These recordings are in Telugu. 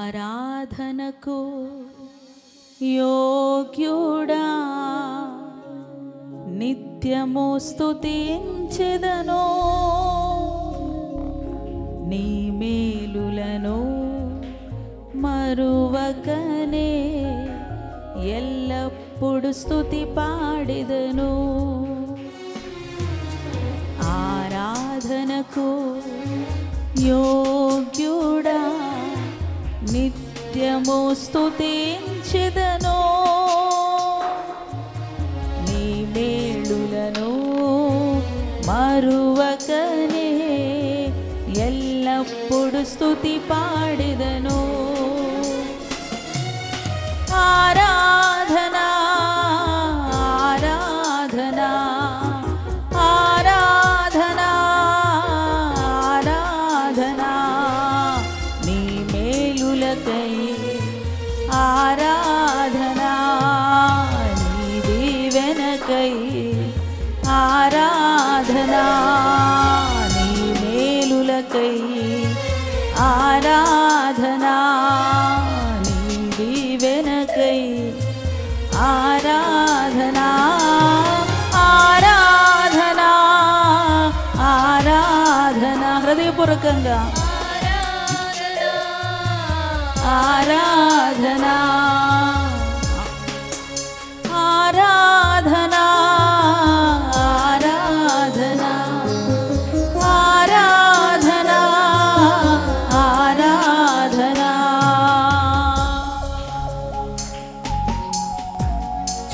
ఆరాధనకు యోగ్యుడా నిత్యము స్తుతించెదను నీ మేలులను మరువకనే ఎల్లప్పుడు స్తుతి పాడెదను ఆరాధనకు యోగ్యుడా నిత్యము స్తుతించెదను నీ మేలులను మరువకనే ఎల్లప్పుడు స్తుతి పాడెదను ఆరాధనా ఆరాధనా ఆరాధనా ఆరాధనా నీ మేలులకై ఆరాధనా నీ దీవెనకై ఆరాధనా నీ మేలులకై ఆరాధనా నీ దీవెనకై ఆరాధనా ఆరాధనా ఆరాధనా హృదయపూర్వకంగా ఆరాధనా ఆరాధనా ఆరాధనా ఆరాధనా ఆరాధనా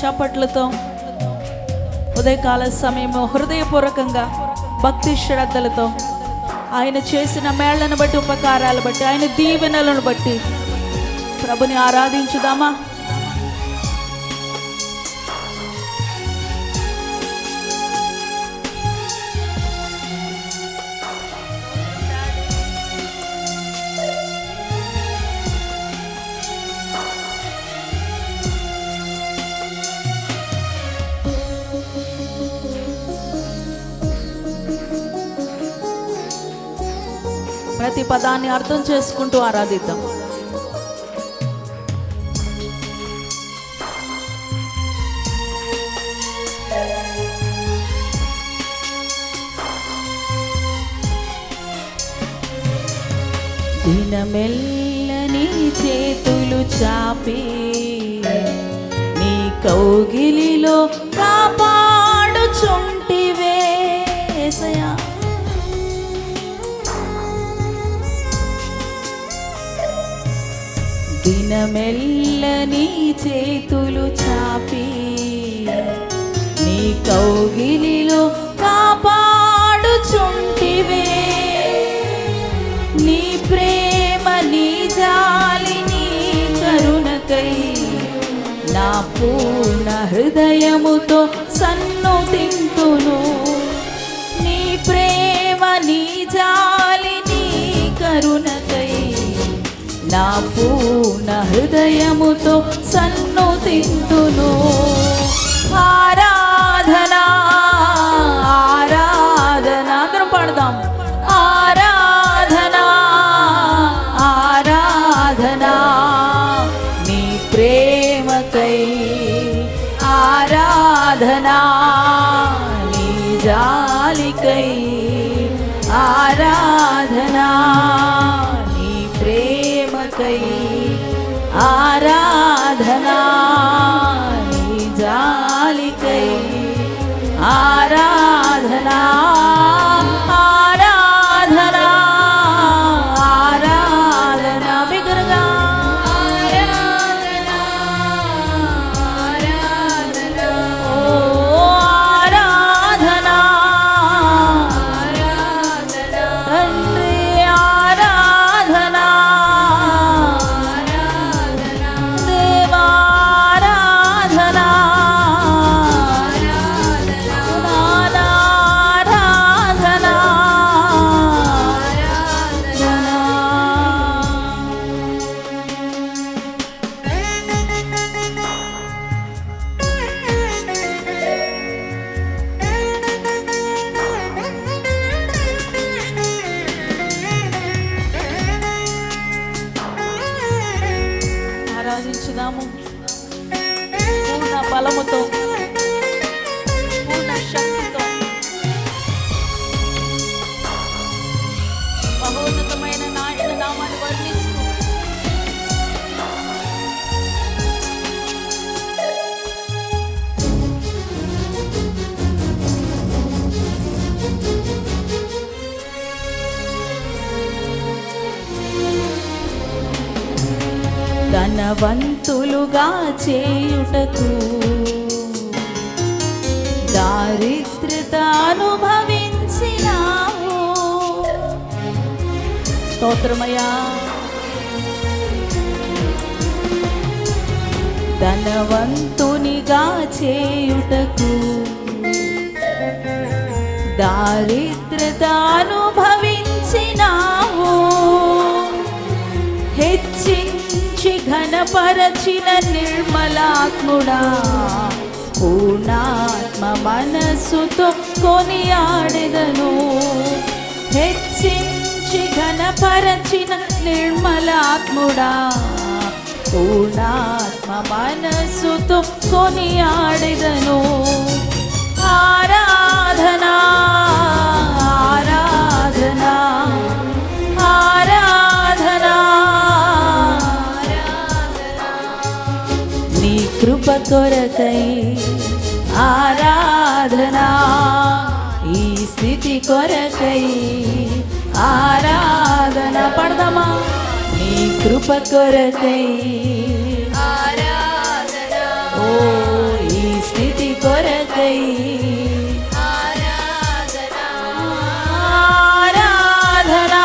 చప్పట్లతో ఉదయకాల సమయంలో హృదయపూర్వకంగా భక్తి శ్రద్ధలతో ఆయన చేసిన మేళ్లను బట్టి ఉపకారాలు బట్టి ఆయన దీవెనలను బట్టి ప్రభుని ఆరాధించుదామా ప్రతి పదాన్ని అర్థం చేసుకుంటూ ఆరాధిద్దాం దినమెల్ల నీ చేతులు చాపి నీ కౌగిలిలో కాపాడుచుంటివే యేసయ్యా దినమెల్ల నీ చేతులు చాపి నీ కౌగిలిలో కాపాడుచుంటివే నీ ప్రేమ నీ జాలి నీ కరుణకై నా పూర్ణ హృదయముతో సన్నుతింతును నీ ప్రేమ నీ జాలి నీ కరుణకై నా పూర్ణ హృదయముతో సన్నుతింతును ఆరాధనా ఆరాధనా అందరం పాడదాం ఆరాధనా ఆరాధనా నీ ప్రేమకై ఆరాధనా నీ జాలికై ఆరాధనా నీ ప్రేమకై ఆరాధనా నీ జాలికై ఆరాధనా ఆరాధనా ఆరాధనా బిగ్గరగా ఆరాధనా ఆరాధనా ఓ ఆరాధనా ఆరాధనా తండ్రి ఆరాధనా ఆరాధనా దేవా ఆరాధనా ఆరాధనా ఆరాధించుదాము. పూర్ణ బలముతో, పూర్ణ శక్తితో, మహోన్నతమైన నాయన నామాన్ని వర్ణిస్తూ ధనవంతులుగా చేయుటకు దారిద్రత అనుభవించినావు. స్తోత్రమయ్యా. ధనవంతునిగా చేయుటకు దారిద్రత అనుభవించినావు. హెచ్చించి ఘనపరచిన నిర్మలాత్ముడా, పూర్ణాత్మ మనస్సుతో కొనియాడెదను. హెచ్చించి ఘనపరచిన నిర్మలాత్ముడా, పూర్ణాత్మ మనస్సుతో కొనియాడెదను. ఆరాధనా ఆరాధనా ఆరాధనా, నీ కృప కొరకై ఆరాధనా, ఈ స్థితి కొరకై ఆరాధన. పడదామా? నీ కృప కొరకై ఆరాధనా, ఓ ఈ స్థితి కొరకై ఆరాధనా ఆరాధనా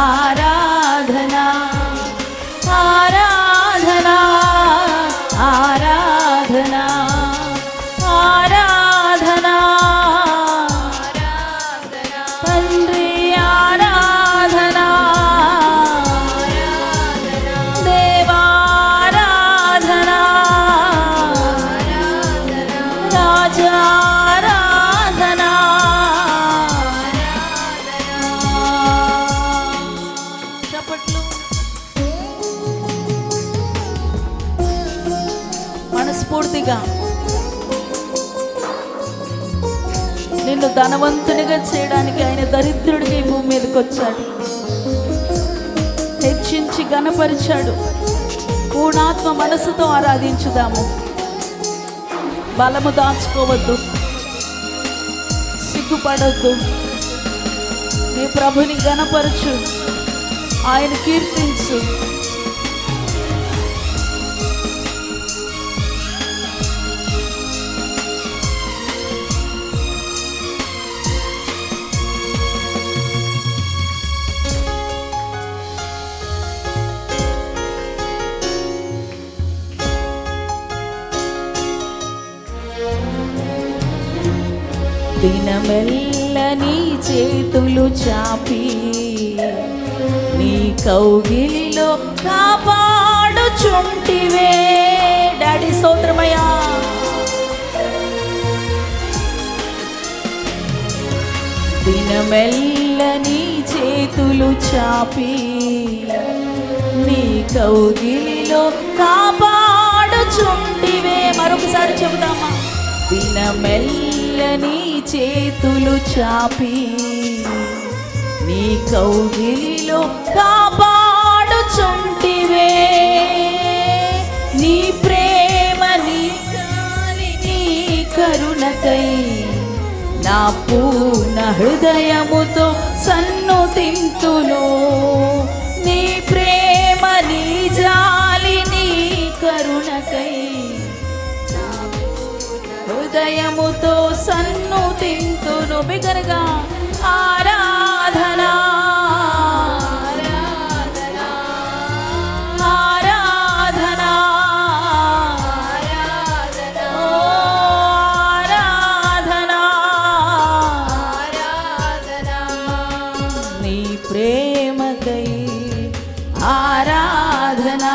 ఆరాధనా ఆరాధనా ఆరాధనా ఆరాధనా తండ్రి ఆరాధనా దేవారాధనా రాజారాధనా. చప్పట్లు. మనస్ఫూర్తిగా నిన్ను ధనవంతునిగా చేయడానికి ఆయన దరిద్రుడిగా ఈ భూమి మీదకి వచ్చాడు. హెచ్చించి ఘనపరిచాడు. పూర్ణాత్మ మనసుతో ఆరాధించుదాము. బలము దాచుకోవద్దు, సిగ్గుపడద్దు. నీ ప్రభుని ఘనపరచు, ఆయన కీర్తించు. దినమెల్ల నీ చేతులు చాపి నీ కౌగిలిలో కాపాడుచుంటివే. డాడీ స్తోత్రమయ్యా. దినమెల్ల నీ చేతులు చాపి నీ కౌగిలిలో కాపాడుచుంటివే. మరొకసారి చెబుదామా? దినమెల్ల నీ చేతులు చాపి నీ కౌగిలిలో కాపాడుచుంటివే. నీ ప్రేమ నీ గాలి నీ కరుణకై నా పూర్ణ హృదయముతో సన్నుతింతును. నీ ప్రేమ నీ జాలి నీ కరుణకై హృదయముతో సన్నుతింతును. బిగరగా ఆరాధనా ఆరాధనా ఆరాధనా ఆరాధనా ఆరాధనా, నీ ప్రేమకై ఆరాధనా.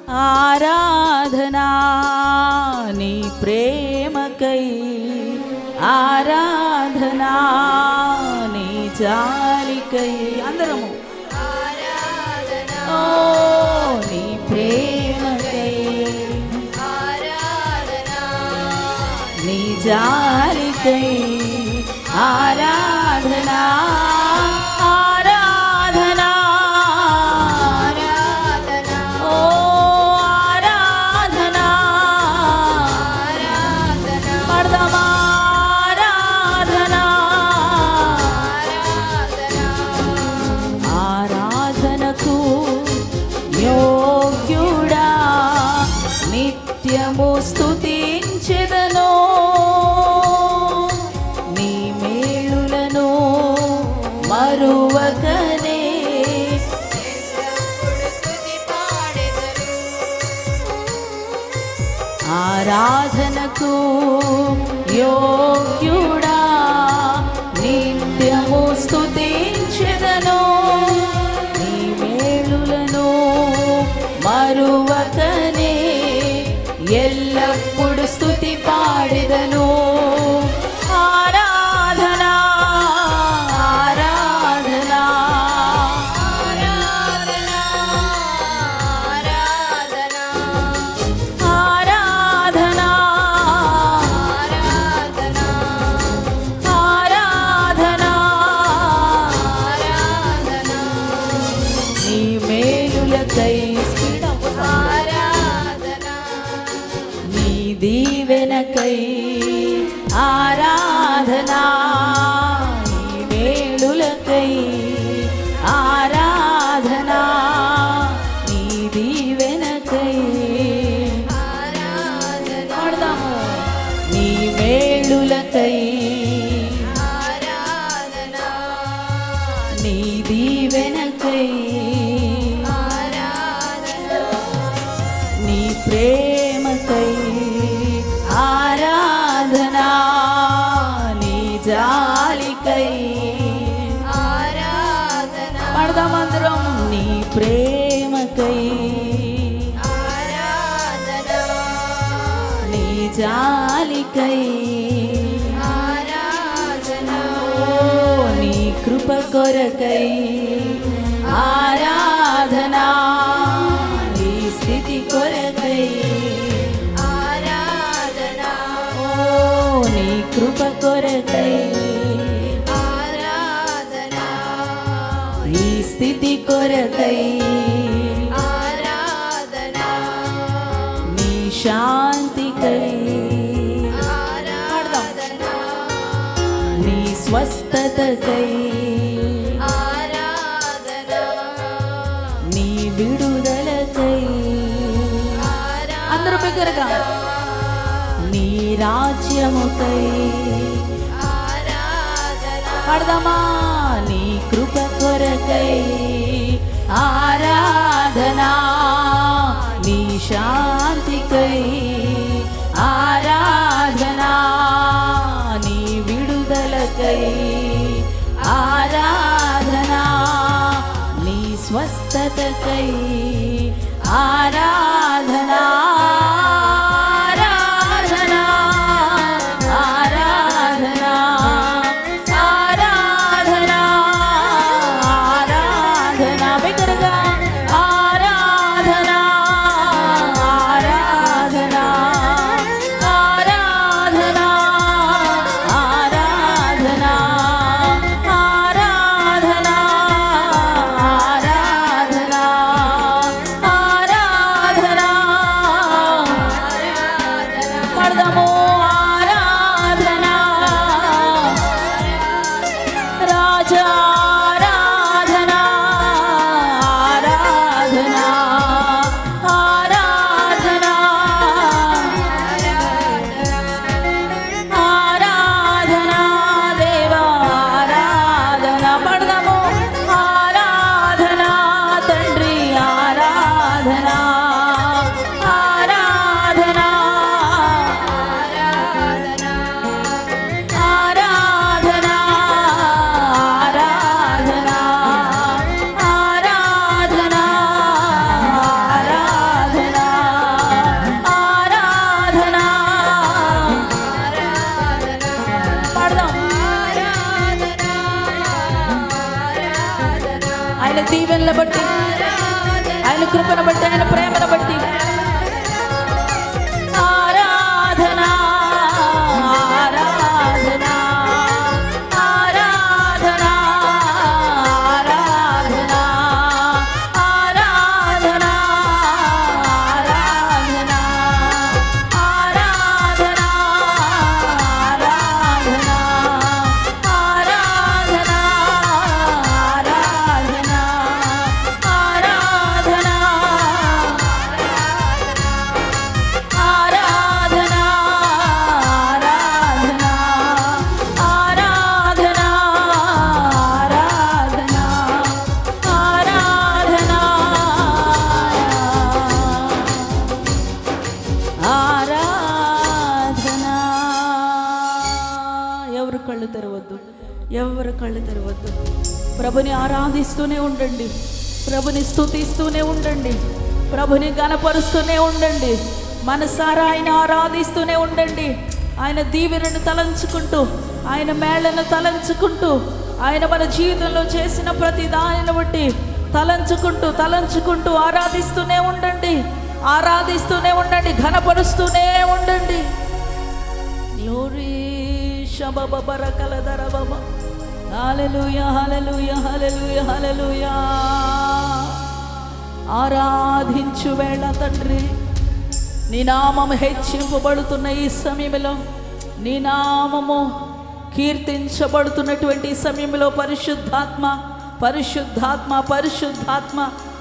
ఆరాధనా నీ ప్రేమకై, ఆరాధనా నీ జాలికై. అందరము ఓ నీ ప్రేమకై, నీ జాలికై, ఆరాధనా ఆరాధనా ఓ ఆరాధనా పడదామా ఆరాధనా ఆరాధనకు యోగ్యుడా నిత్యము స్తుతించెదను, నీ మేలులను మరువకనే ఆరాధనకు యోగ్యుడా నిత్యము స్తుతించెదను, నీ మేలులను మరువకనే ఎల్లప్పుడు స్తుతి పాడెదను. ఆరాధనా ఆరాధనా ఆరాధనా ఆరాధనా నీ మేలులకై నీ దీవెనకై ఆరాధనా, నీ మేలులకై ఆరాధనా, నీ దీవెనకై పాడదాము. నీ మేలులకై నీ దీవెనకై నీ ప్రేమకై ఆరాధనా, నీ జాలికై పడదామందరం. నీ ప్రేమకై నీ జాలికై ఓ నీ కృప కొరకై ఆరాధనా, నీ స్థితి కొరకై ఓ నీ కృప కొరకై నీ స్థితి కొరకై నీ శాంతికై నీ స్వస్థతకై నీ విడుదలకై అందరూ బిగ్గరగా నీ రాజ్యముకై పాడదామా. నీ కృప కొరకై ఆరాధనా, నీ శాంతికై ఆరాధనా, నీ విడుదలకై ఆరాధనా, నీ స్వస్థతకై ఆరాధనా ఆరాధనా ఆరాధనా ఆరాధనా ఆరాధనా బిగ్గరగా ఆరాధనా ఆరాధనా ఆరాధనా ఆరాధనా ఆరాధనా ఆరాధనా ఆరాధనా పడదాము. ఆరాధనా రాజా ఆరాధనా ఆరాధనా ఆరాధనా ఆరాధనా దేవా ఆరాధనా పడదాము. ఆరాధనా తండ్రి ఆరాధనా ఆరాధనా దీవెనల బట్టి, ఆయన కృపను బట్టి, ఆయన ప్రేమను బట్టి ఆరాధన ఆరాధన ఆరాధన ఆరాధన ఆరాధన ఆరాధన ఆరాధన ఎవరు కళ్ళు తెరవద్దు. ప్రభుని ఆరాధిస్తూనే ఉండండి, ప్రభుని స్తుతిస్తూనే ఉండండి, ప్రభుని గణపరుస్తూనే ఉండండి, మనసారా ఆయన ఆరాధిస్తూనే ఉండండి. ఆయన దీవెనను తలంచుకుంటూ, ఆయన మేళ్లను తలంచుకుంటూ, ఆయన మన జీవితంలో చేసిన ప్రతి దానిని బట్టి తలంచుకుంటూ తలంచుకుంటూ ఆరాధిస్తూనే ఉండండి, ఆరాధిస్తూనే ఉండండి, ఘనపరుస్తూనే ఉండండి. గ్లోరీ శబబరకలదరబబ హల్లెలూయా హల్లెలూయా హల్లెలూయా హల్లెలూయా. ఆరాధించు వేళ తండ్రి, నీ నామము హెచ్చింపబడుతున్న ఈ సమయంలో, నీ నామము కీర్తించబడుతున్నటువంటి సమయంలో పరిశుద్ధాత్మ పరిశుద్ధాత్మ పరిశుద్ధాత్మ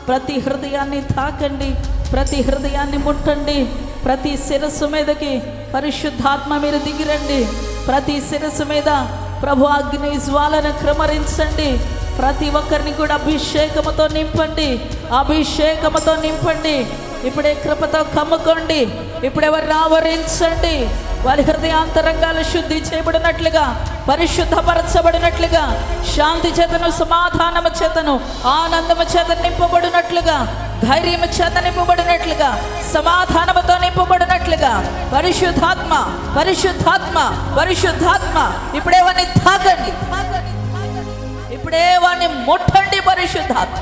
ప్రతి హృదయాన్ని తాకండి, ప్రతి హృదయాన్ని ముట్టండి, ప్రతి శిరస్సు మీదకి పరిశుద్ధాత్మ మీరు దిగిరండి. ప్రతి శిరస్సు మీద ప్రభు అగ్ని జ్వాలను క్రమరించండి. ప్రతి ఒక్కరిని కూడా అభిషేకముతో నింపండి, అభిషేకముతో నింపండి. ఇప్పుడే కృపతో కమ్ముకోండి, ఇప్పుడెవరిని ఆవరించండి. వారి హృదయాంతరంగాలు శుద్ధి చేయబడినట్లుగా, పరిశుద్ధపరచబడినట్లుగా, శాంతి చేతను, సమాధానము చేతను, ఆనందము చేత నింపబడినట్లుగా, ధైర్యము చేత నింపబడినట్లుగా, సమాధానముతో నింపబడినట్లుగా పరిశుద్ధాత్మ పరిశుద్ధాత్మ పరిశుద్ధాత్మ ఇప్పుడే వారిని తాకండి, ఇప్పుడే వారిని ముట్టండి పరిశుద్ధాత్మ,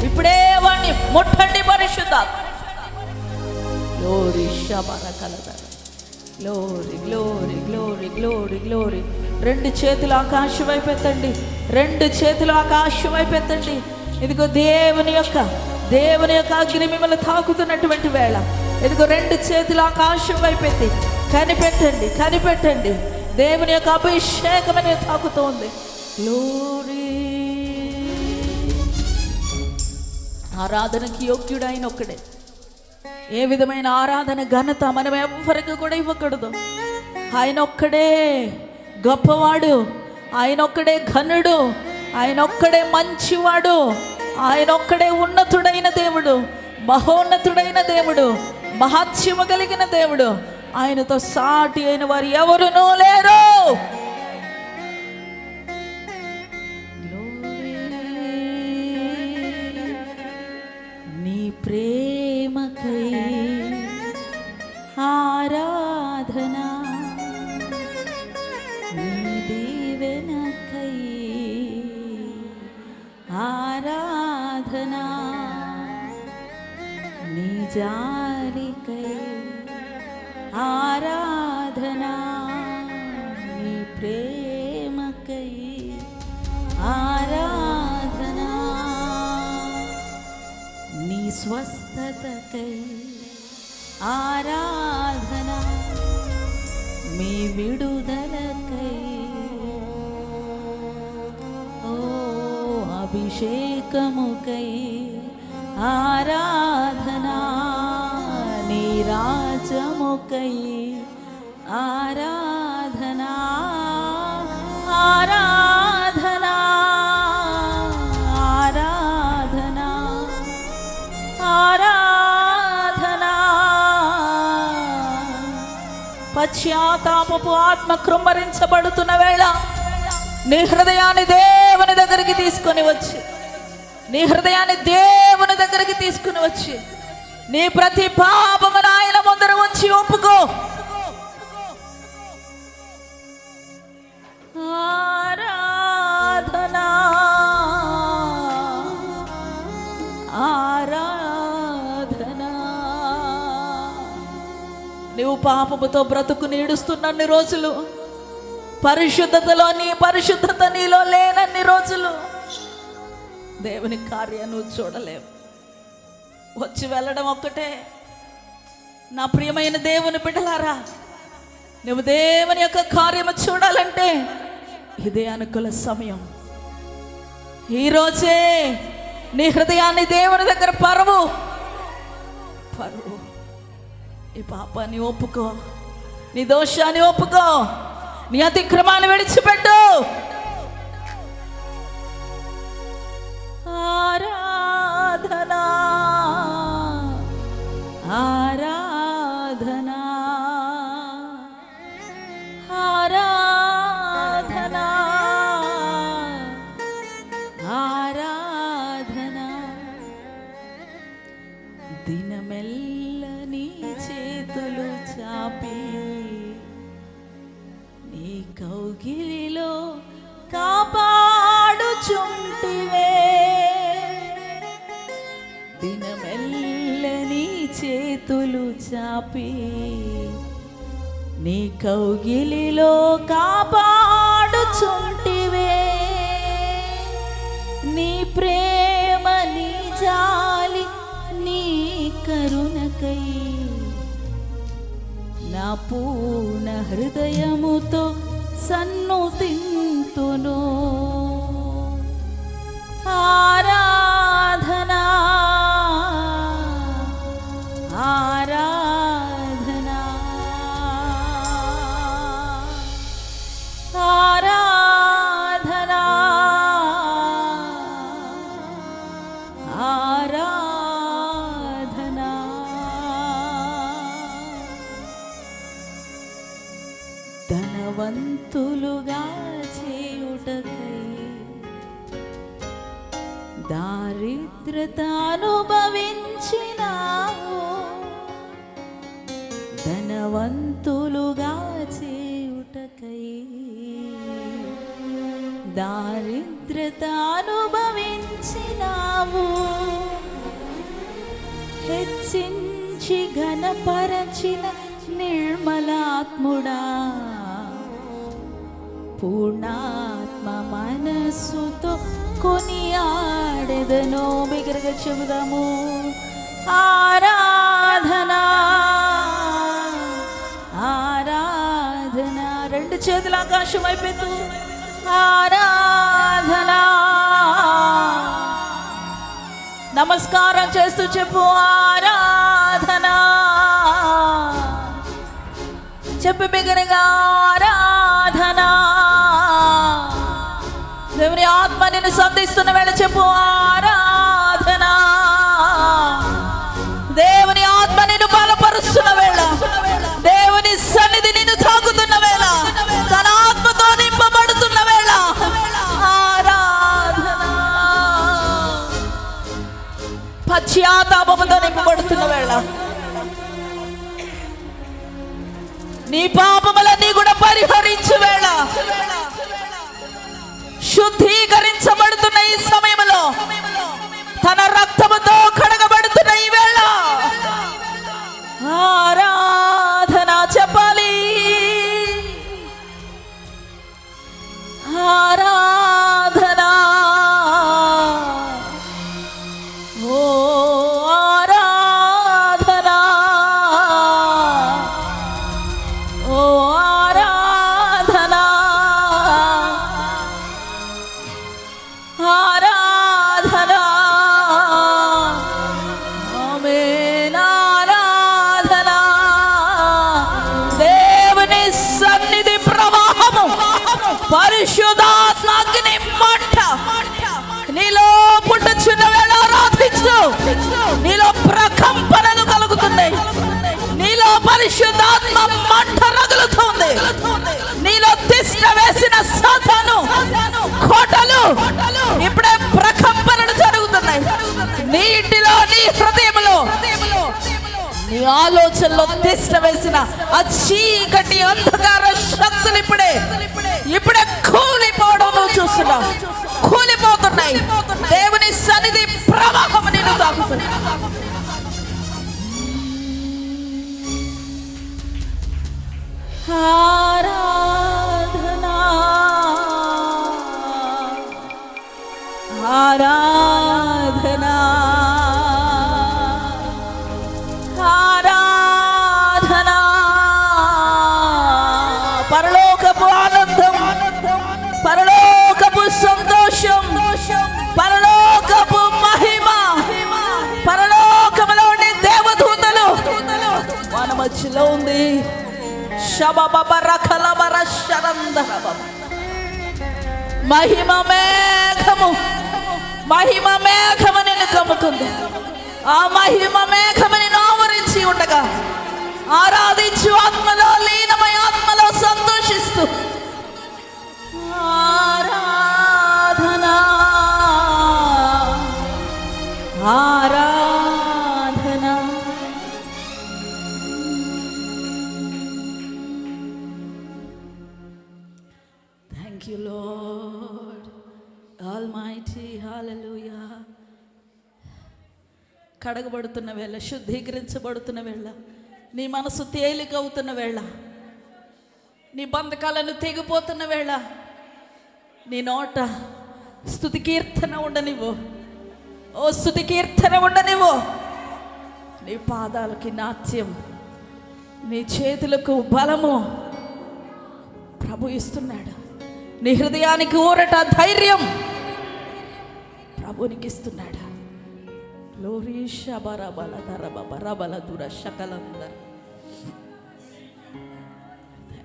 ఇప్పుడే వారిని ముట్టండి పరిశుద్ధాత్మ. గ్లోరీ శబరకలదర glory glory glory glory glory. రెండు చేతులు ఆకాశం వైపు ఎత్తండి, రెండు చేతులు ఆకాశం వైపు ఎత్తండి. ఇదిగో దేవుని యొక్క అగ్ని మిమ్మల్ని తాకుతున్నటువంటి వేళ. ఇదిగో రెండు చేతులు ఆకాశం వైపు ఎత్తి కనిపెట్టండి, కనిపెట్టండి. దేవుని యొక్క అభిషేకం అనేది తాకుతోంది. గ్లోరీ. ఆరాధనకి యోగ్యుడు ఆయన ఒక్కడే. ఏ విధమైన ఆరాధన ఘనత మనం ఎవ్వరికి కూడా ఇవ్వకూడదు. ఆయన ఒక్కడే గొప్పవాడు, ఆయన ఒక్కడే ఘనుడు, ఆయన ఒక్కడే మంచివాడు, ఆయన ఒక్కడే ఉన్నతుడైన దేవుడు, మహోన్నతుడైన దేవుడు, మహాత్మ్యము కలిగిన దేవుడు. ఆయనతో సాటి అయిన వారు ఎవరునూ లేరు. నీ ప్రేమకై ఆరాధన, నీ దీవెనకై ఆరాధన, నీ జాలికై ఆరాధన, నీ ప్రేమకై ఆరాధన, నీ స్వస్థతకై ఆరాధన, మీ విడుదలకై, ఓ అభిషేకముకై ఆరాధన, నీ రాజముకై ఆరాధన, ఆరాధన ఆరాధన ఆరాధన. పశ్చాత్తాపపు ఆత్మ కృమ్మరించబడుతున్న వేళ నీ హృదయాన్ని దేవుని దగ్గరికి తీసుకొని వచ్చి, నీ హృదయాన్ని దేవుని దగ్గరికి తీసుకుని వచ్చి, నీ ప్రతి పాపమును ఆయన ముందర ఉంచి ఒప్పుకో. ఆరాధన పాపముతో బ్రతుకుని ఈడుస్తున్నన్ని రోజులు, పరిశుద్ధత నీలో లేనన్ని రోజులు దేవుని కార్యాన్ని నువ్వు చూడలేవు. వచ్చి వెళ్ళడం ఒక్కటే. నా ప్రియమైన దేవుని బిడ్డలారా, నువ్వు దేవుని యొక్క కార్యము చూడాలంటే ఇదే అనుకూల సమయం. ఈరోజే నీ హృదయాన్ని దేవుని దగ్గర పరువు. ఈ పాపాన్ని ఒప్పుకో, నీ దోషాన్ని ఒప్పుకో, నీ అతిక్రమాన్ని విడిచిపెట్టు. ఆరాధనా ఆరాధనా ఆరాధనా ఆరాధనా. దినమెల్ల నీ చేతులు చాపి నీ కౌగిలిలో కాపాడుచుంటివే. దినమెల్ల నీ చేతులు చాపి నీ కౌగిలిలో కాపాడుచుంటివే. నీ ప్రేమ, నీ జాలి, నీ కరుణకై నా పూర్ణ హృదయముతో సన్నుతింతును. ఆరాధనా ఆరాధనా ఆరాధనా ఆరాధనా. ధనవంతులుగా చేయుటకై దారిద్రత అనుభవించినావు. ధనవంతులుగా చేయుటకై దారిద్రత అనుభవించినావు. హెచ్చించి ఘనపరచిన నిర్మలాత్ముడా, పూర్ణాత్మ మనస్సుతో కొనియాడెదను. బిగ్గరగా చెబుదాము. ఆరాధనా ఆరాధనా. రెండు చేతుల ఆకాశం వైపెత్తు. ఆరాధనా. నమస్కారం చేస్తూ చెప్పు. ఆరాధనా చెప్పు బిగ్గరగా. ఆరాధనా. దేవుని ఆత్మ నిన్ను సంధిస్తున్న వేళ చెప్పు. ఆరాధనా. దేవుని ఆత్మ నిన్ను బలపరుస్తున్న వేళ, దేవుని సన్నిధి నిన్ను తాకుతున్న వేళ, తన ఆత్మతో నింపబడుతున్న వేళ ఆరాధనా. పశ్చాత్తాపముతో నింపబడుతున్న వేళ, నీ పాపములన్నీ కూడా పరిహరించు వేళ, శుద్ధీకరించబడుతున్న ఈ సమయంలో, తన రక్తముతో కడగబడుతున్న ఈ వేళ ఆరాధన చెప్పాలి. ఆరాధన. ఓ ఆరాధన. ఓ ఆరాధన. ఆరాధన. ఆమేన్. ఆరాధన. దేవుని సన్నిధి ప్రవాహము, పరిశుద్ధాత్మ అగ్ని మంట నీలో పుట్టుచున్న వేళ ఆరాధించు. నీలో ప్రకంపనలు కలుగుతున్నాయి. నీలో పరిశుద్ధాత్మ మంట రగులుతుంది. నీలో తిష్ట వేసిన సాతాను కోటలు ఇప్పుడే ప్రకంపనలు జరుగుతున్నాయి. నీ ఇంటిలో, నీ హృదయంలో, నీ ఆలోచనలో తిష్ట వేసిన ఆ చీకటి అంధకార శక్తులు ఇప్పుడే కూలిపోవడం నువ్వు చూస్తున్నావు. కూలిపోతున్నాయి. దేవుని సన్నిధి ప్రవాహం నిన్ను తాకుతుంది. ఆరాధనా ఆరాధనా ఆరాధనా. పరలోకపు ఆనందం, పరలోకపు సంతోషం, పరలోకపు మహిమ, పరలోకములోని దేవదూతలు మన మధ్యలో ఉంది. మహిమ మేఘము, మహిమ మేఘము నిన్ను కమ్ముతుంది. ఆ మహిమ మేఘము నిన్ను ఆవరించి ఉండగా ఆరాధించు, ఆత్మలో లీనమై ఆత్మలో సంతోషిస్తూ ఆరాధనా ఆరాధనా. Thank you lord almighty. Hallelujah. కడగబడుతున్న వేళ, శుద్ధీకరించబడుతున్న వేళ, నీ మనసు తేలికవుతున్న వేళ, నీ బంధకాలను తెగిపోతున్న వేళ, నీ నోట స్తుతి కీర్తన ఉండనివ్వు. ఓ స్తుతి కీర్తన ఉండనివ్వు. నీ పాదాలకి నాట్యం, నీ చేతులకు బలము ప్రభు ఇస్తున్నాడు. నీ హృదయానికి ఊరట, ధైర్యం ప్రభునికి ఇస్తున్నాడు.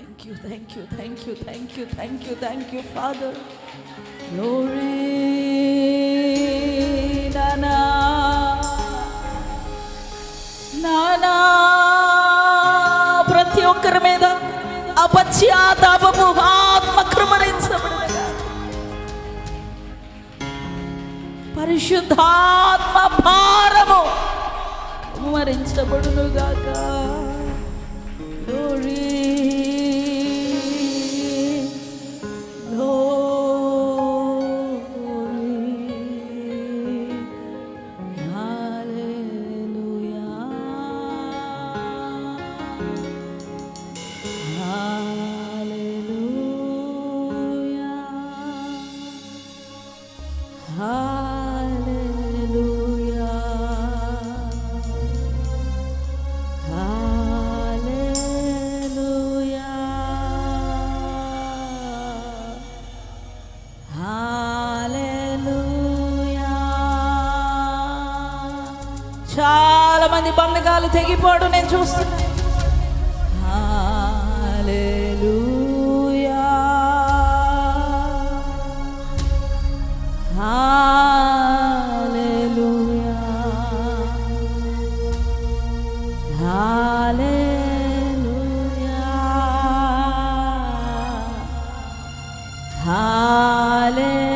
Thank you, thank you, thank you, thank you, thank you, thank you, Father. Glory, Nana, Nana. ప్రతి ఒక్కరి మీద అపశ్చాత్తాపము ఆత్మ కృమరించబడునుగా. పరిశుద్ధాత్మ భారము కృమరించబడునుగాక. Glory, చాలా మంది బంధకాలు తెగిపోవడం నేను చూస్తున్నాను. హల్లెలూయా, హల్లెలూయా, హల్లెలూయా, హల్లెలూయా.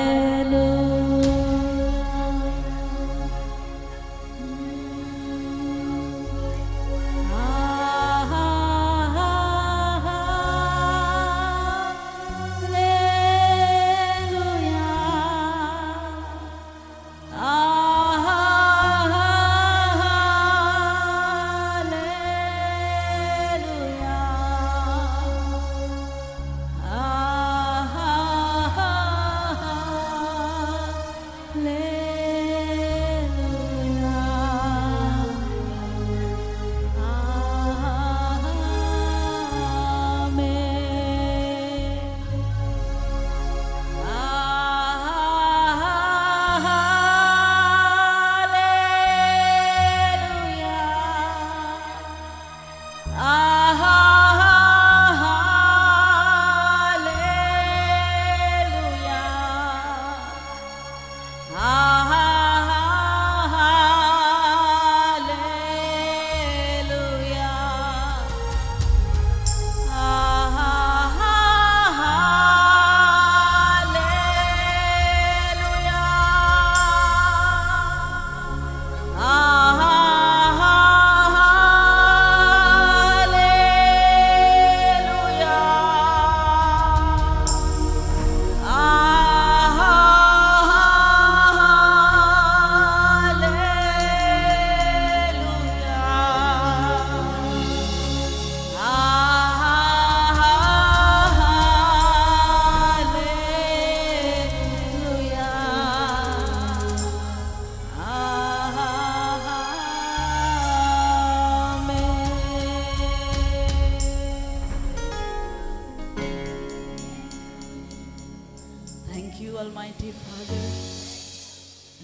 Almighty Father.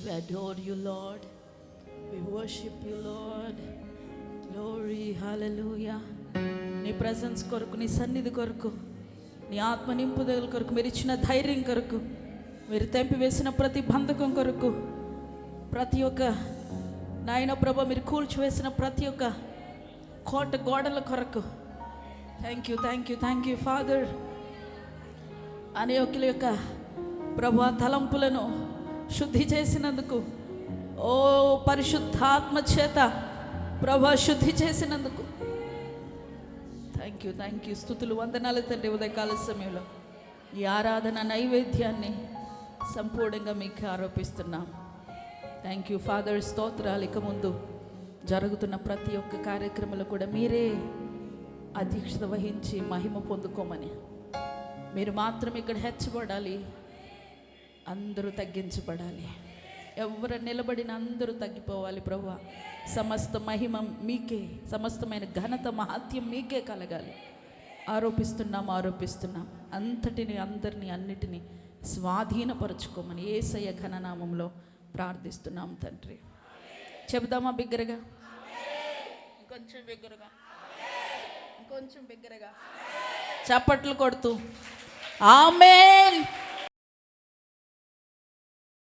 We adore you, Lord. We worship you, Lord. Glory, hallelujah. నీ ప్రజెన్స్ కొరకు, నీ సన్నిధి కొరకు, నీ ఆత్మ నింపుదల కొరకు, మీరు ఇచ్చిన ధైర్యం కొరకు, మీరు తెంపివేసిన ప్రతి బంధకం కొరకు, ప్రతి ఒక్క నాయన ప్రభ మీరు కూల్చివేసిన ప్రతి ఒక్క కోట గోడల కొరకు థ్యాంక్ యూ ఫాదర్. అనేకుల యొక్క ప్రభు తలంపులను శుద్ధి చేసినందుకు, ఓ పరిశుద్ధాత్మ చేత ప్రభు శుద్ధి చేసినందుకు థ్యాంక్ యూ. స్తుతులు వందనాలు తండ్రి. ఉదయకాల సమయంలో ఈ ఆరాధన నైవేద్యాన్ని సంపూర్ణంగా మీకు ఆరోపిస్తున్నాం. Thank you father. స్తోత్రాలు. ఇక ముందు జరుగుతున్న ప్రతి ఒక్క కార్యక్రమంలో కూడా మీరే అధ్యక్షత వహించి మహిమ పొందుకోమని, మీరు మాత్రం ఇక్కడ హెచ్చబడాలి, అందరూ తగ్గించబడాలి. ఎవరు నిలబడిన అందరూ తగ్గిపోవాలి ప్రభువా. సమస్త మహిమ మీకే, సమస్తమైన ఘనత మహాత్యం మీకే కలగాలి. ఆరోపిస్తున్నాం. అంతటిని అందరినీ అన్నిటినీ స్వాధీనపరచుకోమని యేసయ్య ఘననామంలో ప్రార్థిస్తున్నాం తండ్రి. చెబుదామా బిగ్గరగా? ఇంకొంచెం బిగ్గరగా చప్పట్లు కొడుతూ ఆమేన్.